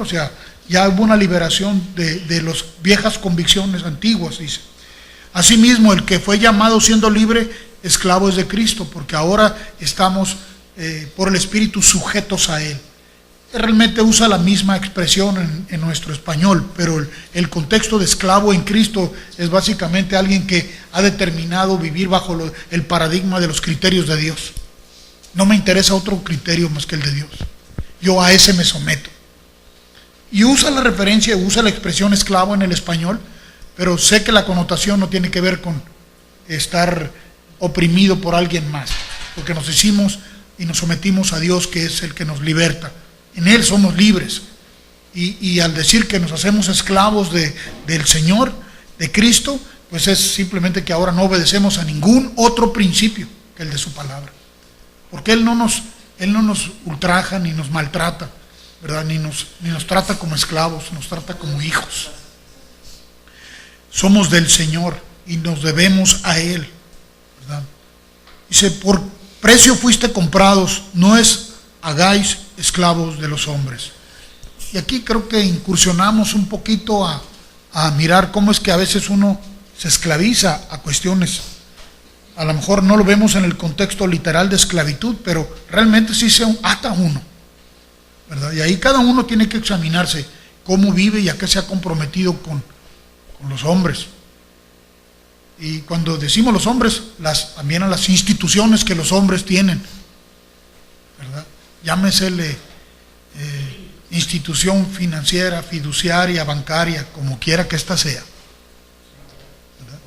O sea, ya hubo una liberación de las viejas convicciones antiguas, dice. Asimismo, el que fue llamado siendo libre, esclavo es de Cristo, porque ahora estamos por el Espíritu sujetos a Él. Realmente usa la misma expresión en nuestro español, pero el contexto de esclavo en Cristo es básicamente alguien que ha determinado vivir bajo el paradigma de los criterios de Dios. No me interesa otro criterio más que el de Dios. Yo a ese me someto. Y usa la referencia, usa la expresión esclavo en el español, pero sé que la connotación no tiene que ver con estar oprimido por alguien más, porque nos hicimos y nos sometimos a Dios, que es el que nos liberta. En Él somos libres. Y al decir que nos hacemos esclavos del Señor, de Cristo, pues es simplemente que ahora no obedecemos a ningún otro principio que el de su palabra. Porque Él no nos ultraja ni nos maltrata, ¿verdad? Ni nos trata como esclavos, nos trata como hijos. Somos del Señor y nos debemos a Él, ¿verdad? Dice, por precio fuiste comprados, no es hagáis esclavos de los hombres. Y aquí creo que incursionamos un poquito a mirar cómo es que a veces uno se esclaviza a cuestiones. A lo mejor no lo vemos en el contexto literal de esclavitud, pero realmente sí se ata uno, ¿verdad? Y ahí cada uno tiene que examinarse cómo vive y a qué se ha comprometido con los hombres. Y cuando decimos los hombres, también a las instituciones que los hombres tienen, ¿verdad? Llámesele institución financiera, fiduciaria, bancaria, como quiera que ésta sea, ¿verdad?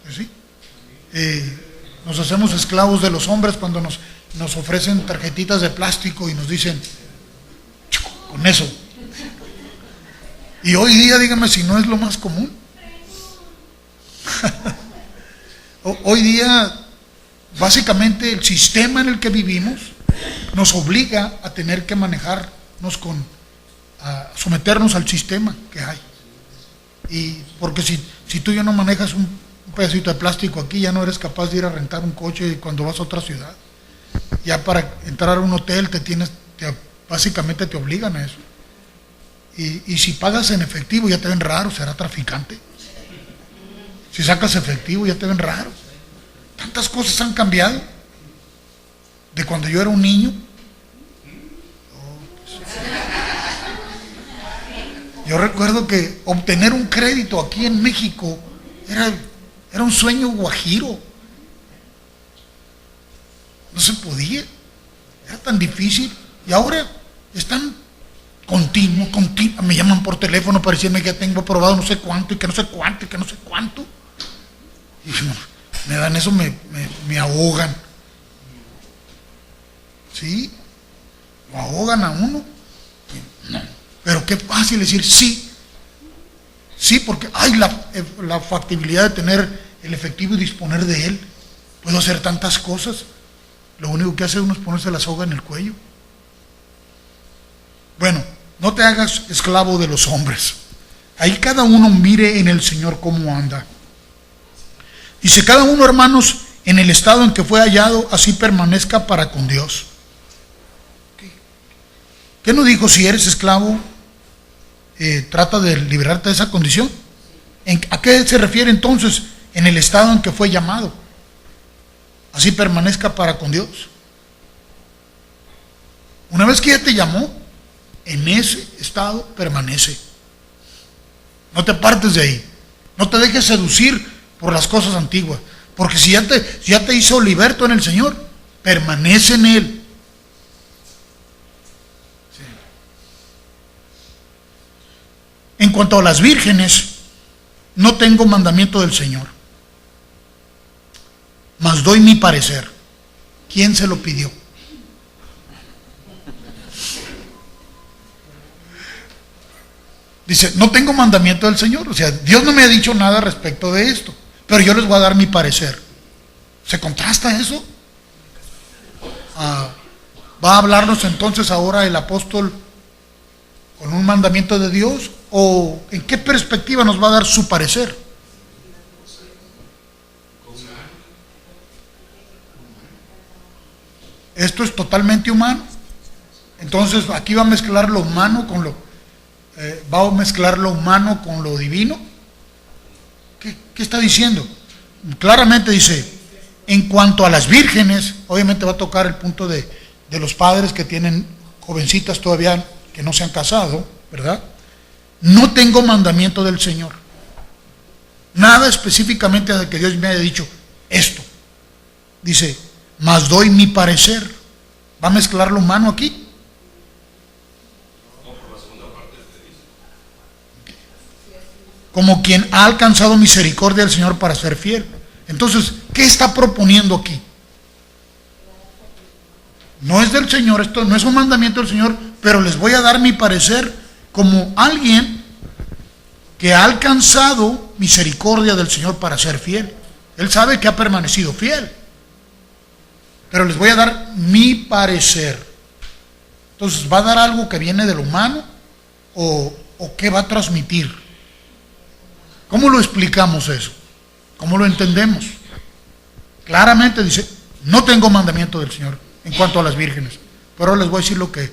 Pues sí. Nos hacemos esclavos de los hombres cuando nos ofrecen tarjetitas de plástico y nos dicen, con eso. Y hoy día, dígame si no es lo más común. Hoy día, básicamente, el sistema en el que vivimos nos obliga a tener que manejarnos a someternos al sistema que hay. Y porque si tú ya no manejas un pedacito de plástico aquí, ya no eres capaz de ir a rentar un coche cuando vas a otra ciudad. Ya para entrar a un hotel básicamente te obligan a eso. Y si pagas en efectivo ya te ven raro, será traficante. Si sacas efectivo ya te ven raro. Tantas cosas han cambiado de cuando yo era un niño. Yo recuerdo que obtener un crédito aquí en México era un sueño guajiro. No se podía. Era tan difícil. Y ahora están continuo. Me llaman por teléfono para decirme que ya tengo aprobado no sé cuánto, y que no sé cuánto, y que no sé cuánto. Y me dan eso, me ahogan. ¿Sí? Lo ahogan a uno. No. Pero qué fácil decir sí. Sí, porque hay la factibilidad de tener el efectivo y disponer de él. Puedo hacer tantas cosas. Lo único que hace uno es ponerse la soga en el cuello. Bueno, no te hagas esclavo de los hombres. Ahí cada uno mire en el Señor cómo anda. Dice, cada uno, hermanos, en el estado en que fue hallado, así permanezca para con Dios. ¿Qué no dijo? Si eres esclavo, trata de liberarte de esa condición. ¿A qué se refiere entonces? En el estado en que fue llamado, así permanezca para con Dios. Una vez que ya te llamó, en ese estado permanece. No te apartes de ahí. No te dejes seducir por las cosas antiguas. Porque si ya te hizo liberto en el Señor, permanece en Él. Sí. En cuanto a las vírgenes, no tengo mandamiento del Señor, mas doy mi parecer. ¿Quién se lo pidió? Dice, no tengo mandamiento del Señor. O sea, Dios no me ha dicho nada respecto de esto, pero yo les voy a dar mi parecer. ¿Se contrasta eso? ¿Va a hablarnos entonces ahora el apóstol con un mandamiento de Dios? ¿O en qué perspectiva nos va a dar su parecer? Esto es totalmente humano. Entonces aquí va a mezclar lo humano con lo divino. ¿Qué está diciendo? Claramente dice, en cuanto a las vírgenes, obviamente va a tocar el punto de los padres que tienen jovencitas todavía que no se han casado, ¿verdad? No tengo mandamiento del Señor. Nada específicamente de que Dios me haya dicho esto. Dice, mas doy mi parecer. ¿Va a mezclar lo humano aquí? Como quien ha alcanzado misericordia del Señor para ser fiel. Entonces, ¿qué está proponiendo aquí? No es del Señor, esto no es un mandamiento del Señor, pero les voy a dar mi parecer como alguien que ha alcanzado misericordia del Señor para ser fiel. Él sabe que ha permanecido fiel, pero les voy a dar mi parecer. Entonces, ¿va a dar algo que viene del humano o qué va a transmitir? ¿Cómo lo explicamos eso? ¿Cómo lo entendemos? Claramente dice, no tengo mandamiento del Señor en cuanto a las vírgenes, pero ahora les voy a decir lo que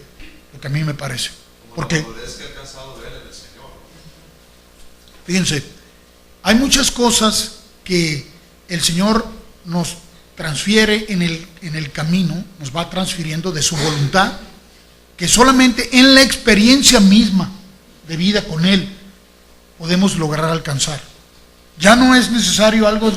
a mí me parece. Porque, fíjense, hay muchas cosas que el Señor nos transfiere en el camino, nos va transfiriendo de su voluntad, que solamente en la experiencia misma de vida con Él podemos lograr alcanzar. Ya no es necesario algo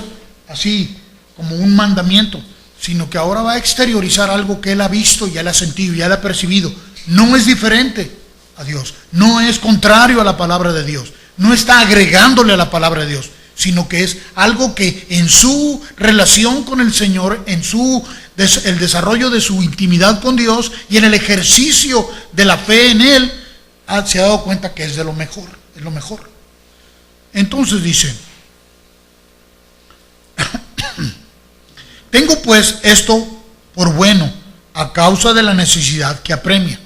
así como un mandamiento, sino que ahora va a exteriorizar algo que Él ha visto y Él ha sentido y Él ha percibido. No es diferente a Dios, no es contrario a la palabra de Dios, no está agregándole a la palabra de Dios, sino que es algo que en su relación con el Señor, el desarrollo de su intimidad con Dios y en el ejercicio de la fe en Él, se ha dado cuenta que es de lo mejor, es lo mejor. Entonces dice, tengo pues esto por bueno a causa de la necesidad que apremia.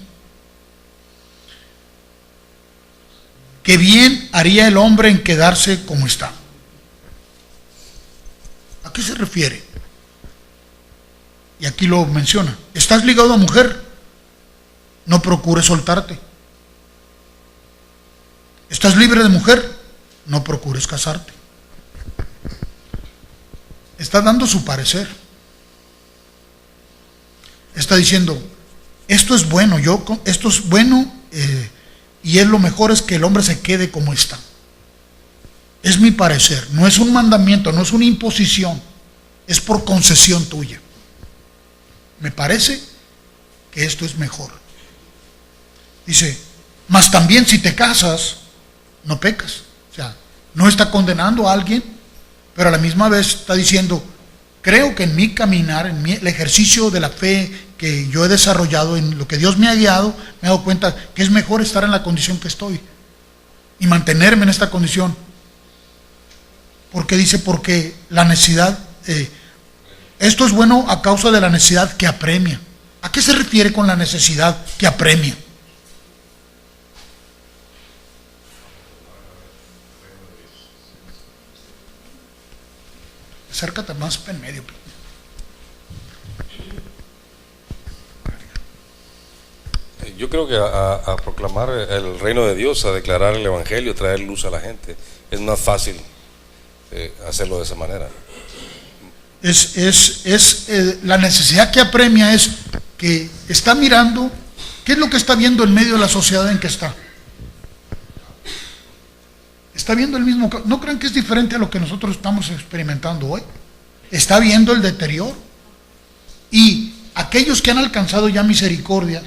Que bien haría el hombre en quedarse como está. ¿A qué se refiere? Y aquí lo menciona. ¿Estás ligado a mujer? No procures soltarte. ¿Estás libre de mujer? No procures casarte. Está dando su parecer. Está diciendo, esto es bueno, y es lo mejor es que el hombre se quede como está. Es mi parecer, no es un mandamiento, no es una imposición, es por concesión tuya. Me parece que esto es mejor. Dice, mas también si te casas, no pecas. O sea, no está condenando a alguien, pero a la misma vez está diciendo, creo que en mi caminar, el ejercicio de la fe que yo he desarrollado, en lo que Dios me ha guiado, me he dado cuenta que es mejor estar en la condición que estoy y mantenerme en esta condición. Porque dice, porque la necesidad, esto es bueno a causa de la necesidad que apremia. ¿A qué se refiere con la necesidad que apremia? Acércate más en medio. Yo creo que a proclamar el reino de Dios, a declarar el evangelio, traer luz a la gente, es más fácil hacerlo de esa manera. La necesidad que apremia es que está mirando qué es lo que está viendo en medio de la sociedad en que está. Está viendo el mismo. ¿No creen que es diferente a lo que nosotros estamos experimentando hoy? Está viendo el deterioro. Y aquellos que han alcanzado ya misericordia,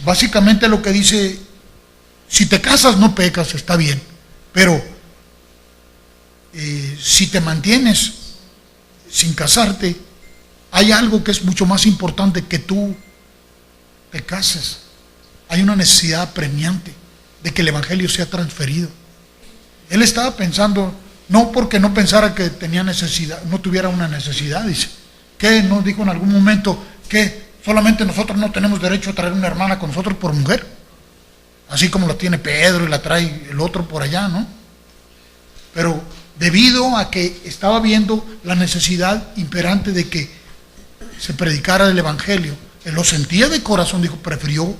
básicamente lo que dice, si te casas no pecas, está bien, pero si te mantienes sin casarte, hay algo que es mucho más importante que tú te cases. Hay una necesidad apremiante de que el evangelio sea transferido. Él estaba pensando, no porque no pensara que tenía necesidad, no tuviera una necesidad, dice, que no dijo en algún momento que solamente nosotros no tenemos derecho a traer una hermana con nosotros por mujer, así como la tiene Pedro y la trae el otro por allá, ¿no? Pero debido a que estaba viendo la necesidad imperante de que se predicara el evangelio, Él lo sentía de corazón, dijo, prefirió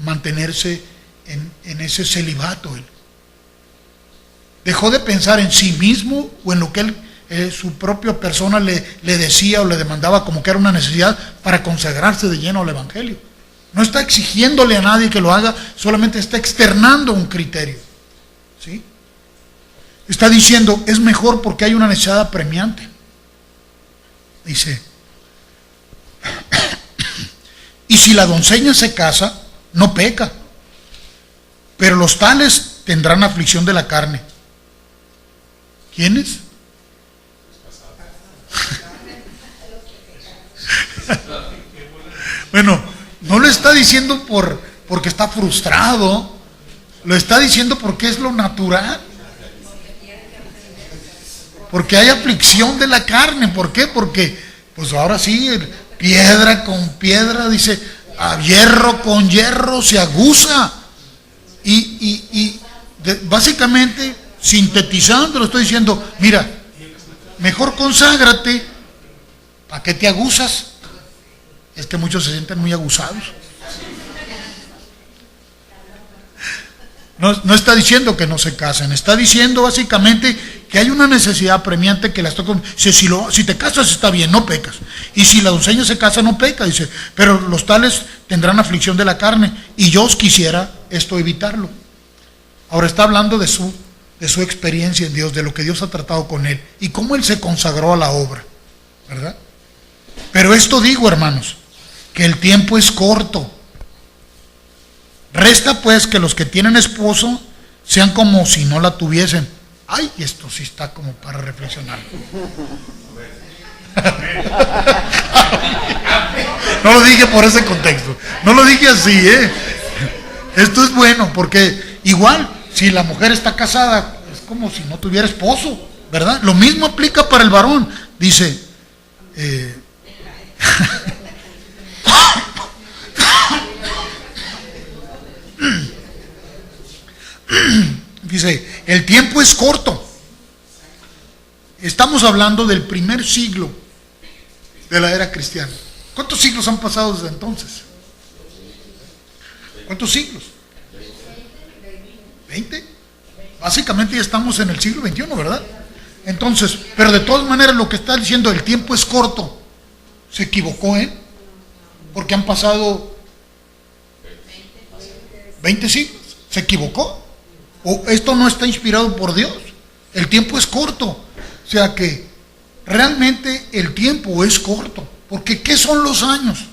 mantenerse en ese celibato. Él dejó de pensar en sí mismo o en lo que su propia persona le decía o le demandaba como que era una necesidad para consagrarse de lleno al Evangelio. No está exigiéndole a nadie que lo haga, solamente está externando un criterio. ¿Sí? Está diciendo, es mejor porque hay una necesidad apremiante. Dice, y si la doncella se casa, no peca, pero los tales tendrán aflicción de la carne. ¿Quiénes? Bueno, no lo está diciendo porque está frustrado, lo está diciendo porque es lo natural. Porque hay aflicción de la carne. ¿Por qué? Porque, pues ahora sí, piedra con piedra, dice, a hierro con hierro se aguza. Básicamente, sintetizando, lo estoy diciendo, mira, mejor conságrate, ¿para qué te aguzas? Es que muchos se sienten muy aguzados. No está diciendo que no se casen, está diciendo básicamente que hay una necesidad apremiante que las toca. Si te casas está bien, no pecas. Y si la doncella se casa, no peca, dice, pero los tales tendrán aflicción de la carne, y yo os quisiera esto evitarlo. Ahora está hablando de su experiencia en Dios, de lo que Dios ha tratado con él, y cómo él se consagró a la obra, ¿verdad? Pero esto digo, hermanos, que el tiempo es corto. Resta pues que los que tienen esposo sean como si no la tuviesen. Ay, esto sí está como para reflexionar. No lo dije por ese contexto, no lo dije así, Esto es bueno, porque igual, si la mujer está casada, es como si no tuviera esposo, ¿verdad? Lo mismo aplica para el varón. Dice, dice, el tiempo es corto. Estamos hablando del primer siglo de la era cristiana. ¿Cuántos siglos han pasado desde entonces? ¿Cuántos siglos? 20. Básicamente ya estamos en el siglo XXI, ¿verdad? Entonces, pero de todas maneras lo que está diciendo, el tiempo es corto. Se equivocó, porque han pasado 20 siglos. Se equivocó. O esto no está inspirado por Dios. El tiempo es corto. O sea que realmente el tiempo es corto. Porque ¿qué son los años?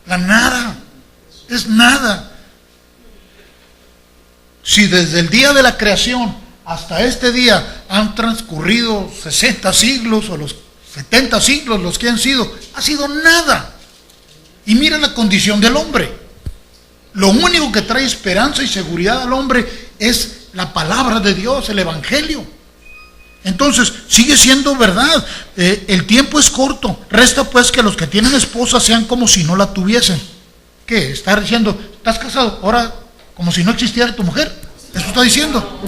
La nada. Es nada. Si desde el día de la creación hasta este día han transcurrido 60 siglos o los 70 siglos, los que han sido, ha sido nada. Y mira la condición del hombre. Lo único que trae esperanza y seguridad al hombre es la palabra de Dios, el Evangelio. Entonces, sigue siendo verdad. El tiempo es corto. Resta pues que los que tienen esposa sean como si no la tuviesen. ¿Qué? Está diciendo, ¿estás casado? Ahora, como si no existiera tu mujer. Eso está diciendo.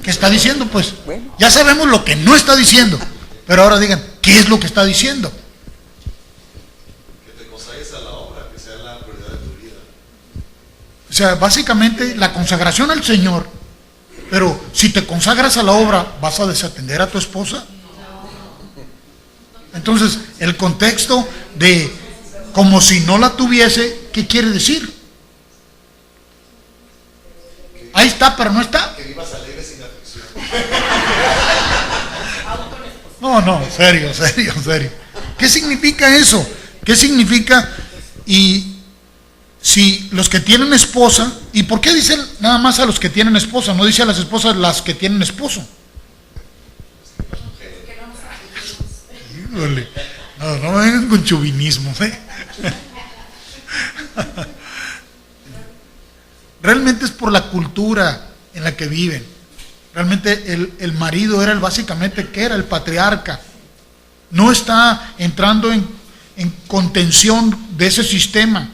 ¿Qué está diciendo? Pues ya sabemos lo que no está diciendo. Pero ahora digan, ¿qué es lo que está diciendo? Que te consagres a la obra, que sea la prioridad de tu vida. O sea, básicamente la consagración al Señor. Pero si te consagras a la obra, ¿vas a desatender a tu esposa? Entonces, el contexto de como si no la tuviese, ¿qué quiere decir? Ahí está, pero no está. Que vivas alegre sin aflicción. No, serio. ¿Qué significa eso? ¿Qué significa? Y si los que tienen esposa, ¿y por qué dice nada más a los que tienen esposa? No dice a las esposas las que tienen esposo. Híjole, no me vengan con chauvinismo, Realmente es por la cultura en la que viven. Realmente el marido era básicamente, ¿qué era? El patriarca. No está entrando en contención de ese sistema.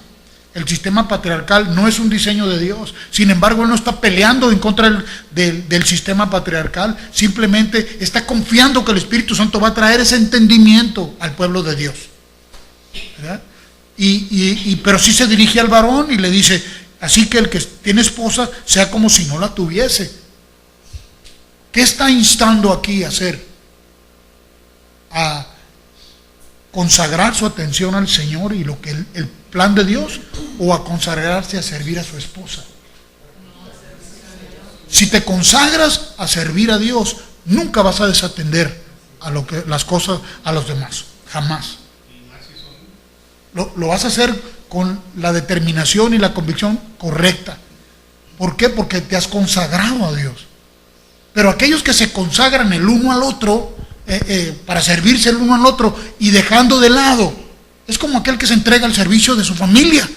El sistema patriarcal no es un diseño de Dios. Sin embargo, él no está peleando en contra del sistema patriarcal. Simplemente está confiando que el Espíritu Santo va a traer ese entendimiento al pueblo de Dios, ¿verdad? Pero sí se dirige al varón y le dice, así que el que tiene esposa sea como si no la tuviese. ¿Qué está instando aquí a hacer? A consagrar su atención al Señor y lo que el plan de Dios, o a consagrarse a servir a su esposa. Si te consagras a servir a Dios, nunca vas a desatender las cosas a los demás, jamás. Lo vas a hacer con la determinación y la convicción correcta. ¿Por qué? Porque te has consagrado a Dios. Pero aquellos que se consagran el uno al otro, para servirse el uno al otro y dejando de lado, es como aquel que se entrega al servicio de su familia,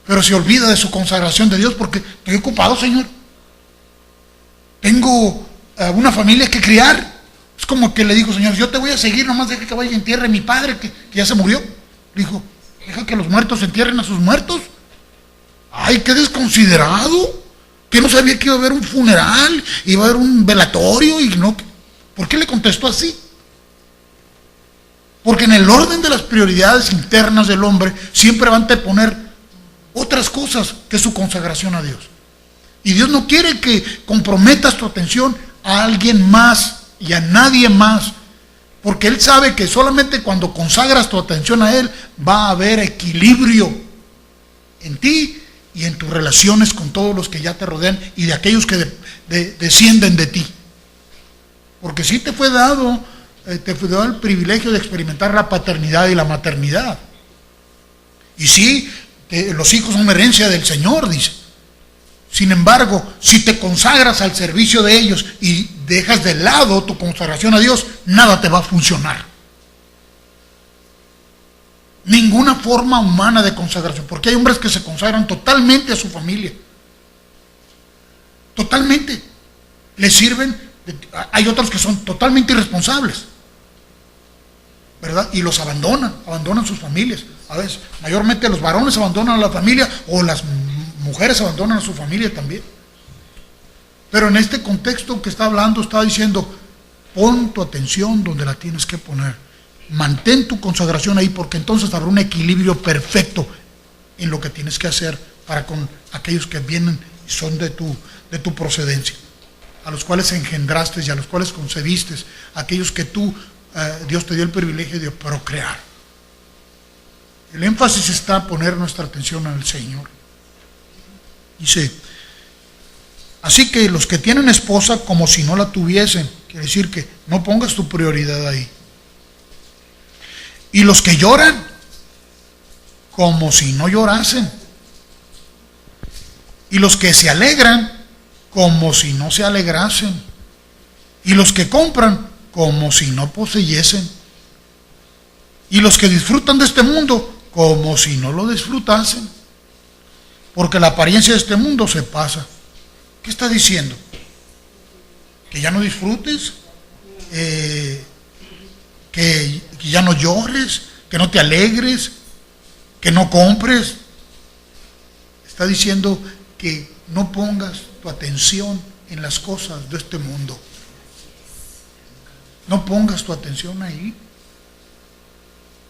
pero se olvida de su consagración de Dios, porque estoy ocupado, Señor. Tengo una familia que criar. Es como que le digo, Señor, yo te voy a seguir, nomás deja que vaya y entierre a mi padre que ya se murió. Le dijo, deja que los muertos entierren a sus muertos. Ay, qué desconsiderado. Que no sabía que iba a haber un funeral, iba a haber un velatorio y no. ¿Por qué le contestó así? Porque en el orden de las prioridades internas del hombre siempre va a anteponer otras cosas que su consagración a Dios. Y Dios no quiere que comprometas tu atención a alguien más y a nadie más, porque Él sabe que solamente cuando consagras tu atención a Él va a haber equilibrio en ti y en tus relaciones con todos los que ya te rodean y de aquellos que descienden de ti. Porque sí te fue dado el privilegio de experimentar la paternidad y la maternidad. Y sí, los hijos son herencia del Señor, dice. Sin embargo, si te consagras al servicio de ellos y dejas de lado tu consagración a Dios, nada te va a funcionar. Ninguna forma humana de consagración, porque hay hombres que se consagran totalmente a su familia. Totalmente. Les sirven. Hay otros que son totalmente irresponsables, ¿verdad? Y los abandonan sus familias. A veces, mayormente los varones abandonan a la familia, o las mujeres abandonan a su familia también. Pero en este contexto que está hablando, está diciendo, pon tu atención donde la tienes que poner. Mantén tu consagración ahí, porque entonces habrá un equilibrio perfecto en lo que tienes que hacer para con aquellos que vienen y son de tu procedencia, a los cuales engendraste y a los cuales concebiste, aquellos que Dios te dio el privilegio de procrear. El énfasis está en poner nuestra atención al Señor. Dice, así que los que tienen esposa como si no la tuviesen, quiere decir que no pongas tu prioridad ahí. Y los que lloran como si no llorasen. Y los que se alegran como si no se alegrasen. Y los que compran como si no poseyesen. Y los que disfrutan de este mundo como si no lo disfrutasen. Porque la apariencia de este mundo se pasa. ¿Qué está diciendo? Que ya no disfrutes, que ya no llores, que no te alegres, que no compres. Está diciendo que no pongas tu atención en las cosas de este mundo. No pongas tu atención ahí.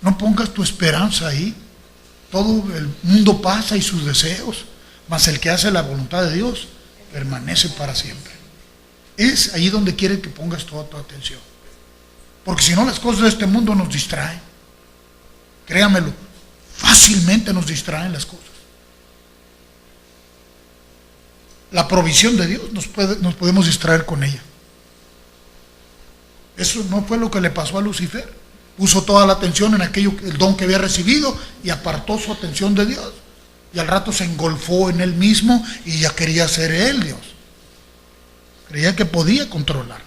No pongas tu esperanza ahí. Todo el mundo pasa y sus deseos, mas el que hace la voluntad de Dios permanece para siempre. Es ahí donde quiere que pongas toda tu atención. Porque si no, las cosas de este mundo nos distraen. Créamelo, fácilmente nos distraen las cosas. La provisión de Dios nos podemos distraer con ella. Eso no fue lo que le pasó a Lucifer. Puso toda la atención en el don que había recibido y apartó su atención de Dios. Y al rato se engolfó en él mismo y ya quería ser él Dios. Creía que podía controlar.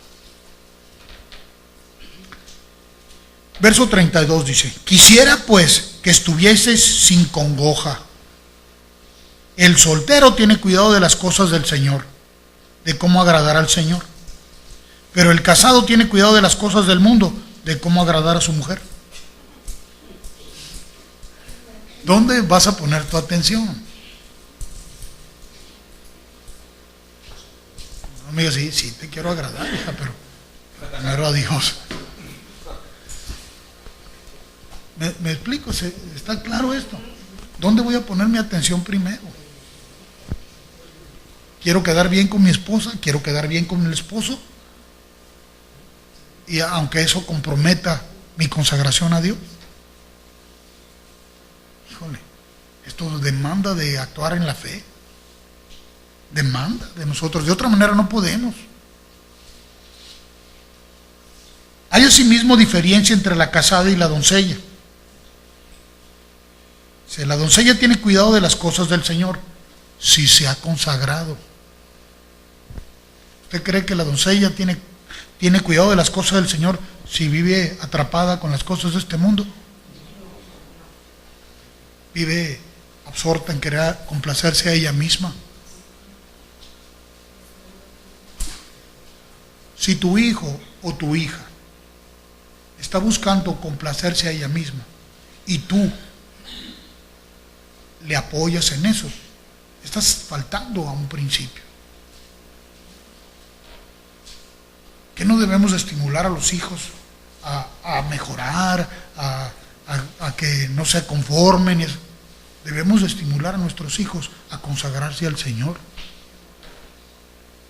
Verso 32 dice, quisiera pues que estuvieses sin congoja. El soltero tiene cuidado de las cosas del Señor, de cómo agradar al Señor. Pero el casado tiene cuidado de las cosas del mundo, de cómo agradar a su mujer. ¿Dónde vas a poner tu atención? No me digas, sí, te quiero agradar, hija, pero primero a Dios. ¿Me explico? ¿Está claro esto? ¿Dónde voy a poner mi atención primero? Quiero quedar bien con mi esposa, quiero quedar bien con el esposo, y aunque eso comprometa mi consagración a Dios. Híjole, esto demanda de actuar en la fe, demanda de nosotros, de otra manera no podemos. Hay asimismo diferencia entre la casada y la doncella. Si la doncella tiene cuidado de las cosas del Señor, si se ha consagrado. ¿Usted cree que la doncella tiene cuidado de las cosas del Señor si vive atrapada con las cosas de este mundo? Vive absorta en querer complacerse a ella misma. Si tu hijo o tu hija está buscando complacerse a ella misma y tú le apoyas en eso, estás faltando a un principio. ¿Qué no debemos estimular a los hijos a mejorar, a que no se conformen? Debemos estimular a nuestros hijos a consagrarse al Señor,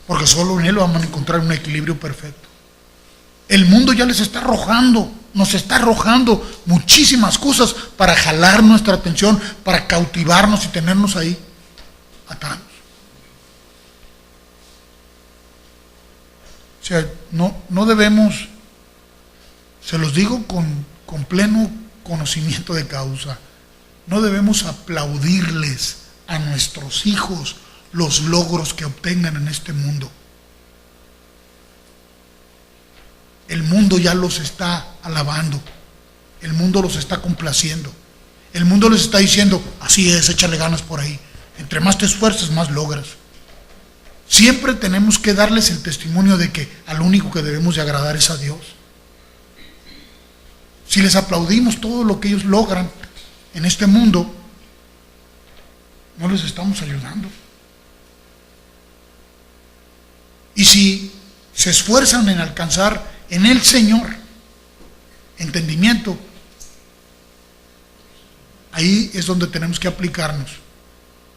porque solo en Él vamos a encontrar un equilibrio perfecto. El mundo ya les está arrojando, nos está arrojando muchísimas cosas para jalar nuestra atención, para cautivarnos y tenernos ahí atados. O sea, no debemos, se los digo con pleno conocimiento de causa, no debemos aplaudirles a nuestros hijos los logros que obtengan en este mundo. El mundo ya los está alabando, el mundo los está complaciendo, el mundo les está diciendo, así es, échale ganas por ahí, entre más te esfuerces, más logras. Siempre tenemos que darles el testimonio de que al único que debemos de agradar es a Dios. Si les aplaudimos todo lo que ellos logran en este mundo, no les estamos ayudando. Y si se esfuerzan en alcanzar en el Señor entendimiento, ahí es donde tenemos que aplicarnos,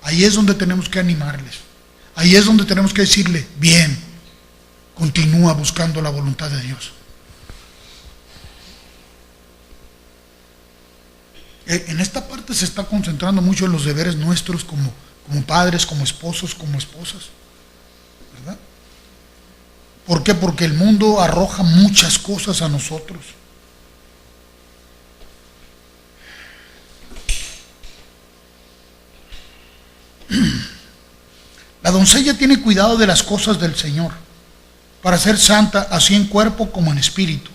ahí es donde tenemos que animarles, ahí es donde tenemos que decirle, bien, continúa buscando la voluntad de Dios. En esta parte se está concentrando mucho en los deberes nuestros como padres, como esposos, como esposas, ¿verdad? ¿Por qué? Porque el mundo arroja muchas cosas a nosotros. La doncella tiene cuidado de las cosas del Señor, para ser santa así en cuerpo como en espíritu.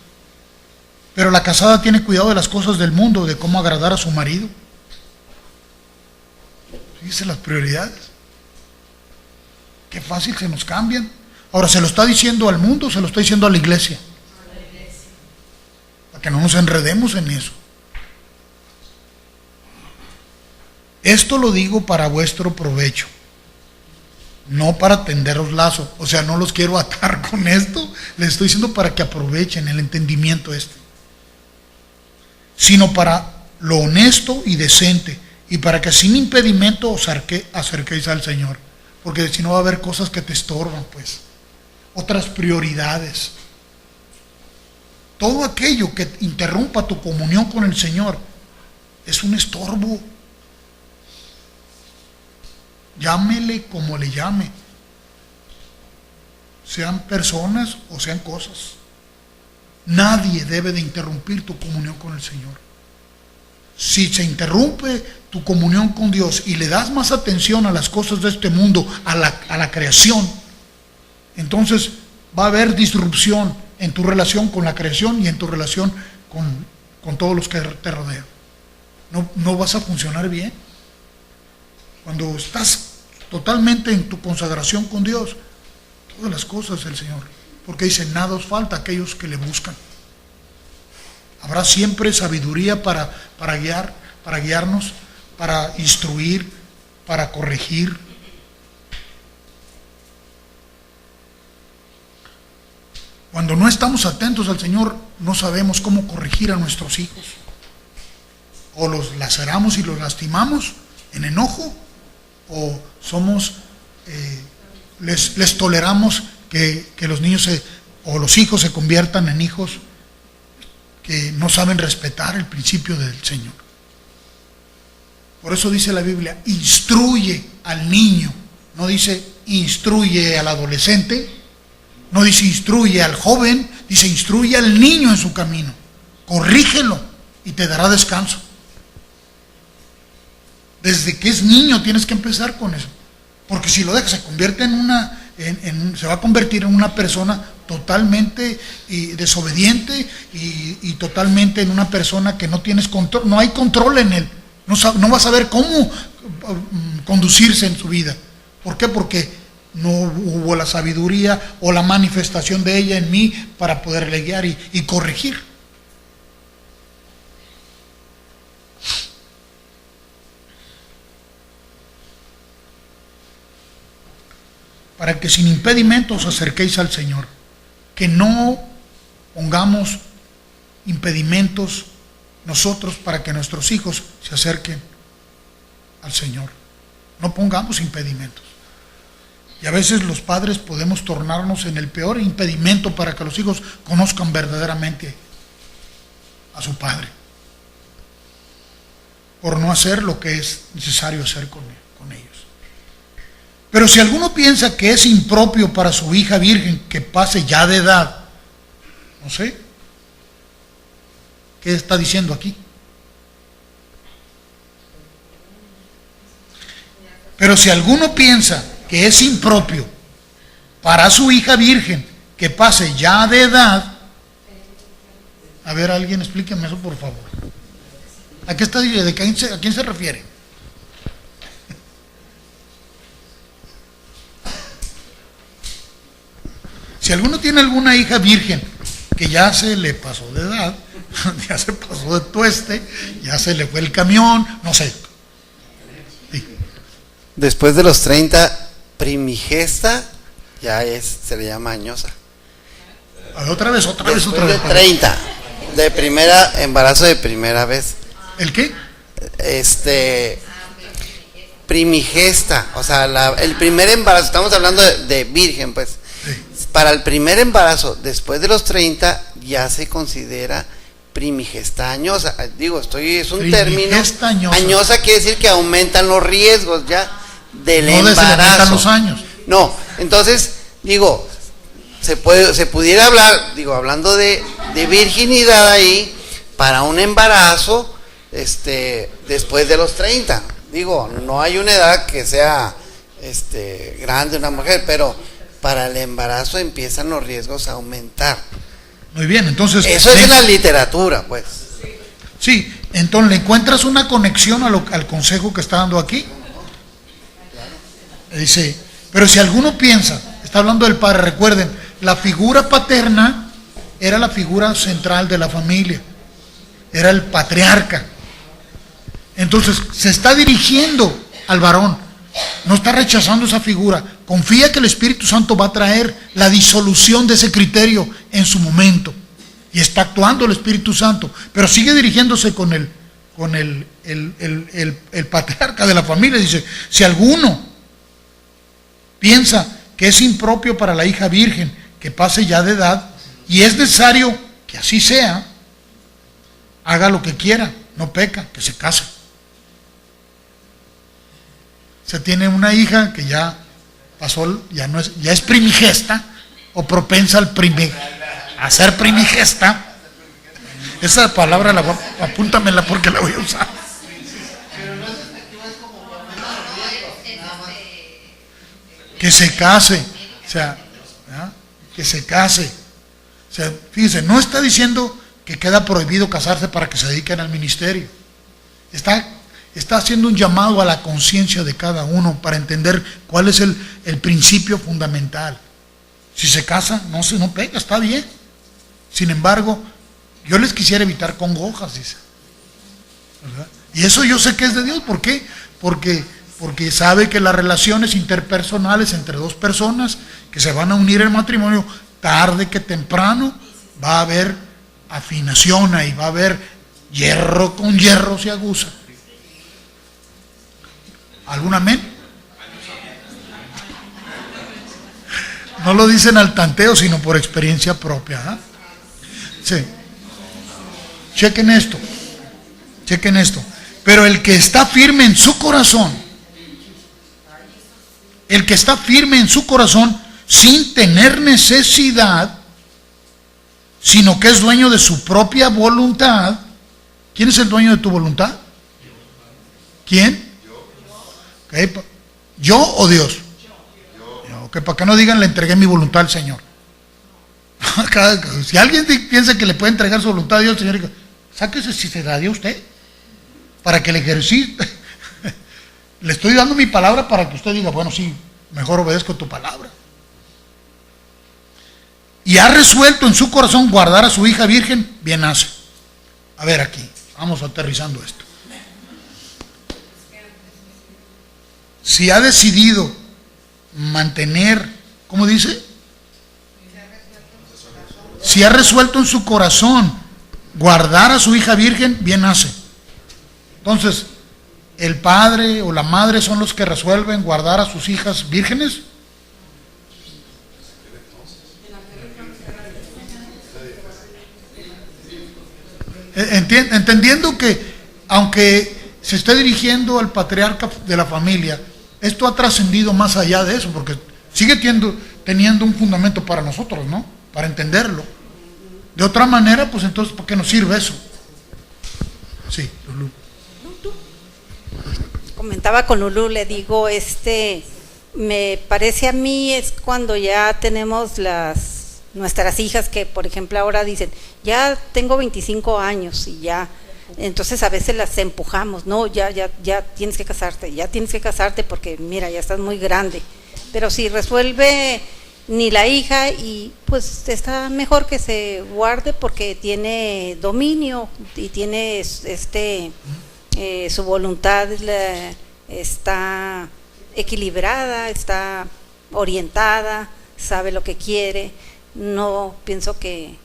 Pero la casada tiene cuidado de las cosas del mundo, de cómo agradar a su marido. Fíjense las prioridades. Qué fácil se nos cambian. Ahora, ¿se lo está diciendo al mundo o se lo está diciendo a la iglesia? Para que no nos enredemos en eso. Esto lo digo para vuestro provecho, no para tenderos lazo. O sea, no los quiero atar con esto. Les estoy diciendo para que aprovechen el entendimiento sino para lo honesto y decente, y para que sin impedimento os acerquéis al Señor. Porque si no va a haber cosas que te estorban, pues. Otras prioridades. Todo aquello que interrumpa tu comunión con el Señor es un estorbo. Llámele como le llame. Sean personas o sean cosas. Nadie debe de interrumpir tu comunión con el Señor. Si se interrumpe tu comunión con Dios y le das más atención a las cosas de este mundo, a la creación, entonces va a haber disrupción en tu relación con la creación y en tu relación con todos los que te rodean. No vas a funcionar bien. Cuando estás totalmente en tu consagración con Dios, todas las cosas del Señor, porque dice, nada os falta a aquellos que le buscan. Habrá siempre sabiduría para guiarnos, para instruir, para corregir. Cuando no estamos atentos al Señor, no sabemos cómo corregir a nuestros hijos. O los laceramos y los lastimamos, en enojo, o somos, les toleramos que los niños o los hijos se conviertan en hijos que no saben respetar el principio del Señor. Por eso dice la Biblia, instruye al niño, no dice instruye al adolescente, no dice instruye al joven, dice instruye al niño en su camino, corrígelo y te dará descanso. Desde que es niño tienes que empezar con eso, porque si lo dejas se convierte se va a convertir en una persona totalmente desobediente y totalmente en una persona que no tienes control, no hay control en él, no va a saber cómo conducirse en su vida. ¿Por qué? Porque no hubo la sabiduría o la manifestación de ella en mí para poderle guiar y corregir. Para que sin impedimento os acerquéis al Señor, que no pongamos impedimentos nosotros para que nuestros hijos se acerquen al Señor. No pongamos impedimentos. Y a veces los padres podemos tornarnos en el peor impedimento para que los hijos conozcan verdaderamente a su padre, por no hacer lo que es necesario hacer con ellos. Pero si alguno piensa que es impropio para su hija virgen que pase ya de edad, no sé, ¿qué está diciendo aquí? Pero si alguno piensa que es impropio para su hija virgen que pase ya de edad, a ver, alguien explíqueme eso, por favor. ¿A qué está diciendo? ¿A quién se refiere? Si alguno tiene alguna hija virgen que ya se le pasó de edad, ya se pasó de tueste, ya se le fue el camión, no sé. Sí. Después de los 30, primigesta se le llama añosa. A ver, otra vez. Después de 30, de primera, embarazo de primera vez. ¿El qué? Primigesta, o sea, el primer embarazo, estamos hablando de virgen, pues. Sí. Para el primer embarazo, después de los 30, ya se considera primigesta añosa. Digo, es un término. Añosa quiere decir que aumentan los riesgos ya del embarazo. Aumentan los años. No, entonces, digo, se pudiera hablar, hablando de virginidad ahí, para un embarazo, después de los 30. Digo, no hay una edad que sea, grande una mujer, pero para el embarazo empiezan los riesgos a aumentar. Muy bien, entonces... Eso es en la literatura, pues. Sí, entonces le encuentras una conexión al consejo que está dando aquí. Dice, pero si alguno piensa, está hablando del padre, recuerden, la figura paterna era la figura central de la familia, era el patriarca. Entonces se está dirigiendo al varón, no está rechazando esa figura, confía que el Espíritu Santo va a traer la disolución de ese criterio en su momento, y está actuando el Espíritu Santo, pero sigue dirigiéndose con el patriarca de la familia. Dice, si alguno piensa que es impropio para la hija virgen que pase ya de edad, y es necesario que así sea, haga lo que quiera, no peca, que se case. Se tiene una hija que ya pasó, ya es primigesta o propensa a ser primigesta. Esa palabra apúntamela porque la voy a usar. Que se case, o sea, ¿verdad? Que se case. O sea, fíjense, no está diciendo que queda prohibido casarse para que se dediquen al ministerio. Está haciendo un llamado a la conciencia de cada uno para entender cuál es el principio fundamental. Si se casa, no pega, está bien. Sin embargo, yo les quisiera evitar congojas, dice. ¿Verdad? Y eso yo sé que es de Dios. ¿Por qué? Porque sabe que las relaciones interpersonales entre dos personas que se van a unir en matrimonio, tarde que temprano, va a haber afinación ahí, va a haber hierro con hierro se aguza. ¿Algún amén? No lo dicen al tanteo, sino por experiencia propia. ¿Eh? Sí. Chequen esto. Chequen esto. Pero el que está firme en su corazón, el que está firme en su corazón sin tener necesidad, sino que es dueño de su propia voluntad. ¿Quién es el dueño de tu voluntad? ¿Quién? Okay. ¿Yo o Dios? Que para que no digan le entregué mi voluntad al Señor. Si alguien piensa que le puede entregar su voluntad a Dios, el Señor dice, sáquese si se la dio usted, para que le ejercite. Le estoy dando mi palabra para que usted diga, bueno, sí, mejor obedezco tu palabra. Y ha resuelto en su corazón guardar a su hija virgen, bien hace. A ver aquí, vamos aterrizando esto. Si ha decidido mantener, ¿cómo dice? Si ha resuelto en su corazón guardar a su hija virgen, bien hace. Entonces, ¿el padre o la madre son los que resuelven guardar a sus hijas vírgenes? Entendiendo que, aunque se esté dirigiendo al patriarca de la familia, esto ha trascendido más allá de eso, porque sigue teniendo un fundamento para nosotros, ¿no? Para entenderlo. De otra manera, pues entonces, ¿por qué nos sirve eso? Sí, Lulú. Comentaba con Lulú, le digo, me parece a mí es cuando ya tenemos nuestras hijas que, por ejemplo, ahora dicen, ya tengo 25 años y ya, entonces a veces las empujamos, no, ya tienes que casarte porque mira, ya estás muy grande. Pero si resuelve ni la hija, y pues está mejor que se guarde porque tiene dominio y tiene su voluntad está equilibrada, está orientada, sabe lo que quiere. No pienso que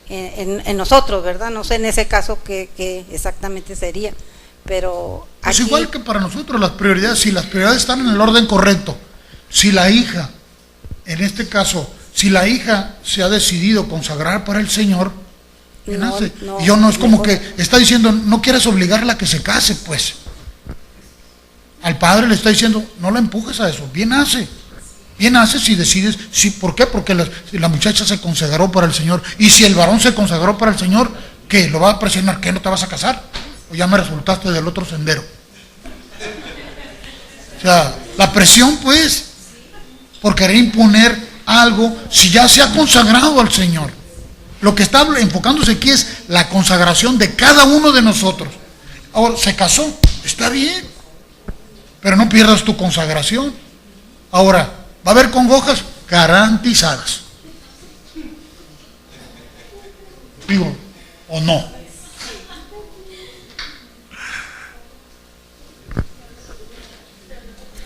en nosotros, ¿verdad? No sé en ese caso qué exactamente sería, pero pues aquí, igual que para nosotros las prioridades, si las prioridades están en el orden correcto, si la hija, en este caso, si la hija se ha decidido consagrar para el Señor, y yo no es como que está diciendo, no quieres obligarla a que se case, pues. Al padre le está diciendo, no la empujes a eso, bien hace si decides, sí, ¿por qué? Porque la muchacha se consagró para el Señor, y si el varón se consagró para el Señor, ¿qué? ¿Lo va a presionar? ¿Qué? ¿No te vas a casar? ¿O ya me resultaste del otro sendero? O sea, la presión, pues, por querer imponer algo, si ya se ha consagrado al Señor. Lo que está enfocándose aquí es la consagración de cada uno de nosotros. Ahora, se casó, está bien, pero no pierdas tu consagración. Ahora, ¿va a haber congojas? Garantizadas. Digo, ¿o no?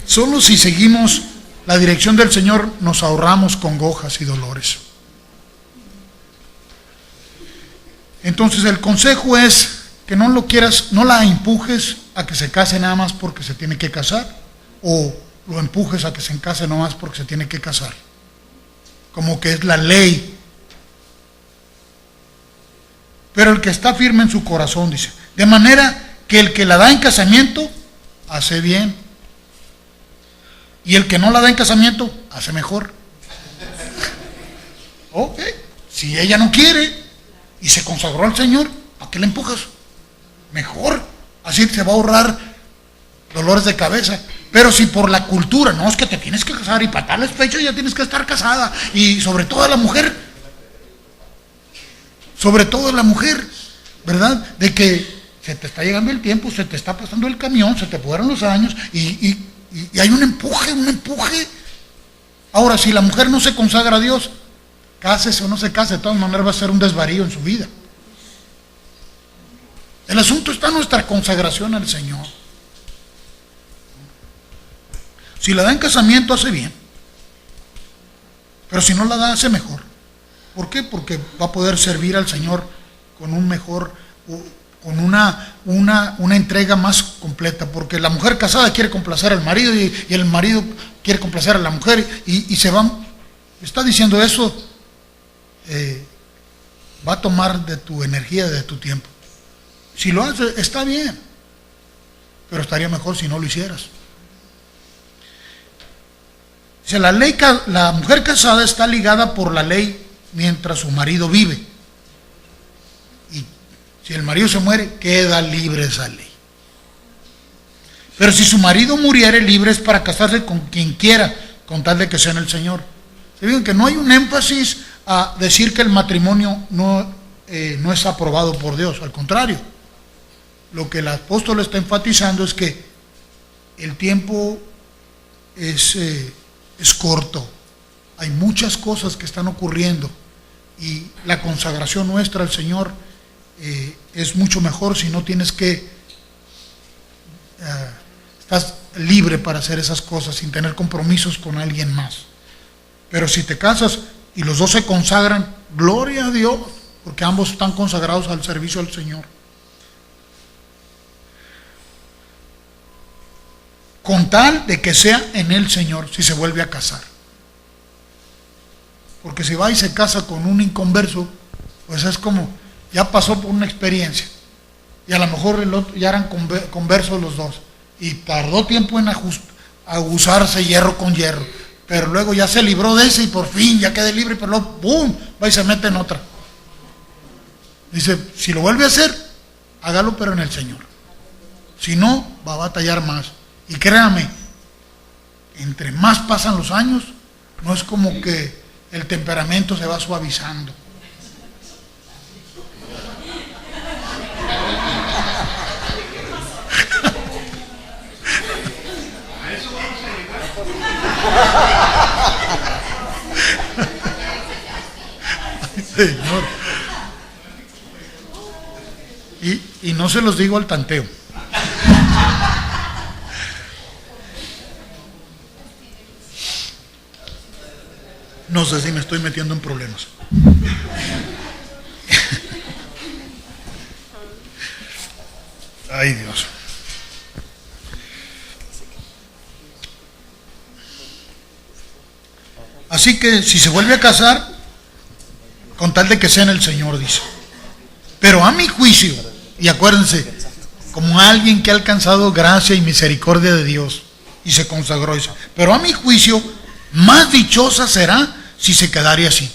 Solo si seguimos la dirección del Señor nos ahorramos congojas y dolores. Entonces el consejo es que no lo quieras, no la empujes a que se case nada más porque se tiene que casar, o lo empujes a que se case nada más porque se tiene que casar, como que es la ley. Pero el que está firme en su corazón, dice, de manera que el que la da en casamiento hace bien, y el que no la da en casamiento hace mejor. Ok, si ella no quiere y se consagró al Señor, ¿a qué le empujas? Mejor, así se va a ahorrar dolores de cabeza. Pero si por la cultura, no, es que te tienes que casar y para darles pecho ya tienes que estar casada, y sobre todo la mujer, ¿verdad? De que se te está llegando el tiempo, se te está pasando el camión, se te fueron los años y hay un empuje. Ahora, si la mujer no se consagra a Dios, cásese o no se case, de todas maneras va a ser un desvarío en su vida. El asunto está en nuestra consagración al Señor. Si la da en casamiento, hace bien. Pero si no la da, hace mejor. ¿Por qué? Porque va a poder servir al Señor con un mejor, con una entrega más completa, porque la mujer casada quiere complacer al marido y el marido quiere complacer a la mujer y se van. Está diciendo eso, va a tomar de tu energía, de tu tiempo. Si lo haces, está bien, pero estaría mejor si no lo hicieras. Dice, la mujer casada está ligada por la ley mientras su marido vive. Y si el marido se muere, queda libre esa ley. Pero si su marido muriere, libre es para casarse con quien quiera, con tal de que sea en el Señor. Se fijan que no hay un énfasis a decir que el matrimonio no es aprobado por Dios, al contrario. Lo que el apóstol está enfatizando es que el tiempo es corto, hay muchas cosas que están ocurriendo y la consagración nuestra al Señor es mucho mejor si no tienes que, estás libre para hacer esas cosas sin tener compromisos con alguien más. Pero si te casas y los dos se consagran, gloria a Dios, porque ambos están consagrados al servicio del Señor. Con tal de que sea en el Señor si se vuelve a casar. Porque si va y se casa con un inconverso, pues es como, ya pasó por una experiencia. Y a lo mejor el otro, ya eran conversos los dos. Y tardó tiempo en aguzarse hierro con hierro. Pero luego ya se libró de ese y por fin ya quedé libre, pero luego, ¡boom!, va y se mete en otra. Dice, si lo vuelve a hacer, hágalo pero en el Señor. Si no, va a batallar más. Y créame, entre más pasan los años, no es como que el temperamento se va suavizando. Ay, Señor. Y no se los digo al tanteo. No sé si me estoy metiendo en problemas. Ay, Dios. Así que si se vuelve a casar, con tal de que sea en el Señor, dice. Pero a mi juicio, y acuérdense, como alguien que ha alcanzado gracia y misericordia de Dios y se consagró, dice, pero a mi juicio, más dichosa será si se quedare así.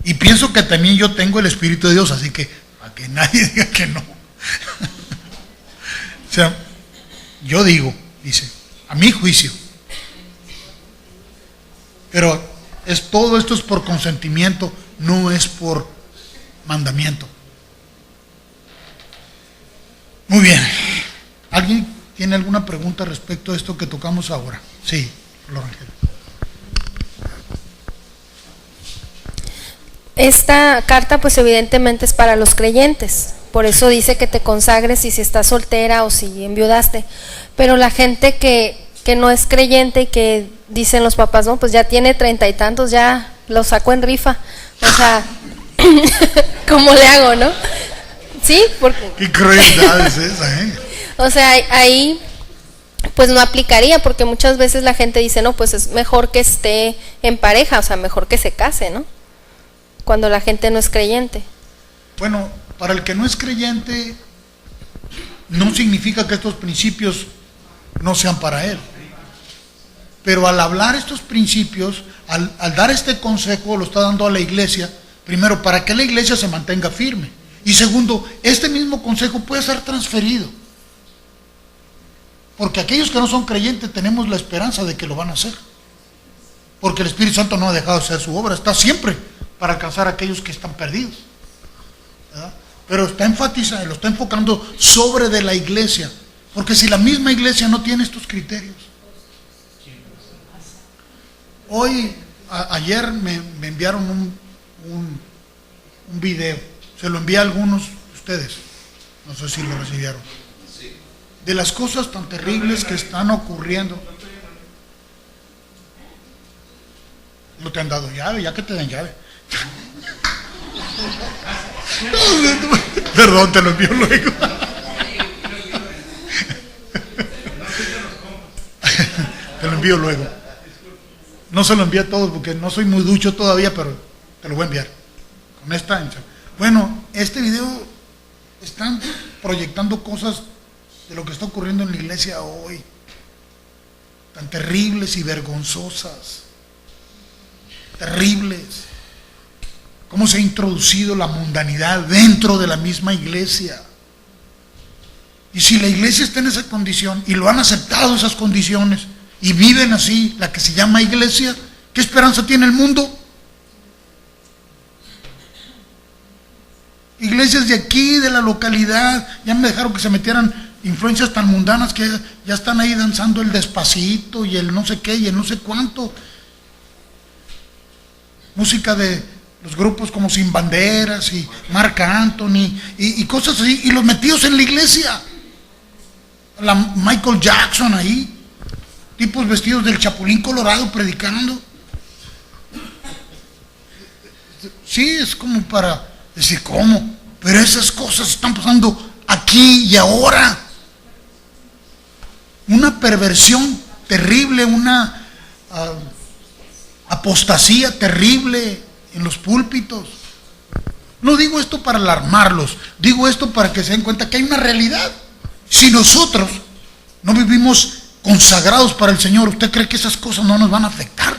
Y pienso que también yo tengo el Espíritu de Dios, así que para que nadie diga que no. O sea, yo digo, dice, a mi juicio. Pero todo esto es por consentimiento, no es por mandamiento. Muy bien. ¿Alguien tiene alguna pregunta respecto a esto que tocamos ahora? Sí, Flor Ángel. Esta carta pues evidentemente es para los creyentes, por eso dice que te consagres si estás soltera o si enviudaste, pero la gente que no es creyente y que dicen los papás, no, pues ya tiene 30 y tantos, ya lo sacó en rifa, o sea, ¿cómo le hago, no? Sí, porque... ¿Qué crueldad es esa, O sea, ahí pues no aplicaría, porque muchas veces la gente dice, no, pues es mejor que esté en pareja, o sea, mejor que se case, ¿no? Cuando la gente no es creyente. Bueno, para el que no es creyente, no significa que estos principios no sean para él. Pero al hablar estos principios, al dar este consejo, lo está dando a la iglesia, primero, para que la iglesia se mantenga firme. Y segundo, este mismo consejo puede ser transferido. Porque aquellos que no son creyentes tenemos la esperanza de que lo van a hacer. Porque el Espíritu Santo no ha dejado de hacer su obra, está siempre para alcanzar a aquellos que están perdidos, ¿verdad? Pero está enfatizando, lo está enfocando sobre de la iglesia, porque si la misma iglesia no tiene estos criterios. Ayer me enviaron un video, se lo envié a algunos de ustedes, no sé si lo recibieron, de las cosas tan terribles que están ocurriendo. No te han dado llave, ya que te den llave. Perdón, te lo envío luego. Te lo envío luego. No se lo envío a todos porque no soy muy ducho todavía, pero te lo voy a enviar. Con esta ancha. Bueno, este video están proyectando cosas de lo que está ocurriendo en la iglesia hoy, tan terribles y vergonzosas, terribles. Cómo se ha introducido la mundanidad dentro de la misma iglesia. Y si la iglesia está en esa condición y lo han aceptado esas condiciones y viven así, la que se llama iglesia, ¿qué esperanza tiene el mundo? Iglesias de aquí, de la localidad, ya me dejaron que se metieran influencias tan mundanas que ya están ahí danzando el Despacito y el no sé qué y el no sé cuánto. Música de los grupos como Sin Banderas y Marc Anthony y cosas así, y los metidos en la iglesia. La Michael Jackson ahí, tipos vestidos del Chapulín Colorado predicando. Sí, es como para decir, ¿cómo? Pero esas cosas están pasando aquí y ahora. Una perversión terrible, una apostasía terrible en los púlpitos. No digo esto para alarmarlos, digo esto para que se den cuenta que hay una realidad. Si nosotros no vivimos consagrados para el Señor, ¿usted cree que esas cosas no nos van a afectar?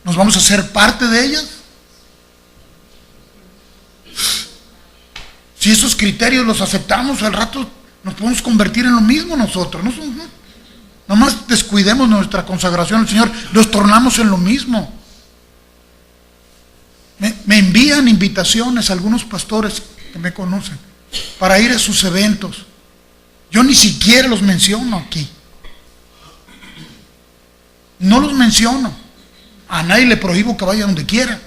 ¿Nos vamos a hacer parte de ellas? Si esos criterios los aceptamos, al rato nos podemos convertir en lo mismo nosotros. Nomás descuidemos nuestra consagración al Señor, los tornamos en lo mismo. Me envían invitaciones a algunos pastores que me conocen para ir a sus eventos. Yo ni siquiera los menciono aquí. No los menciono. A nadie le prohíbo que vaya donde quiera,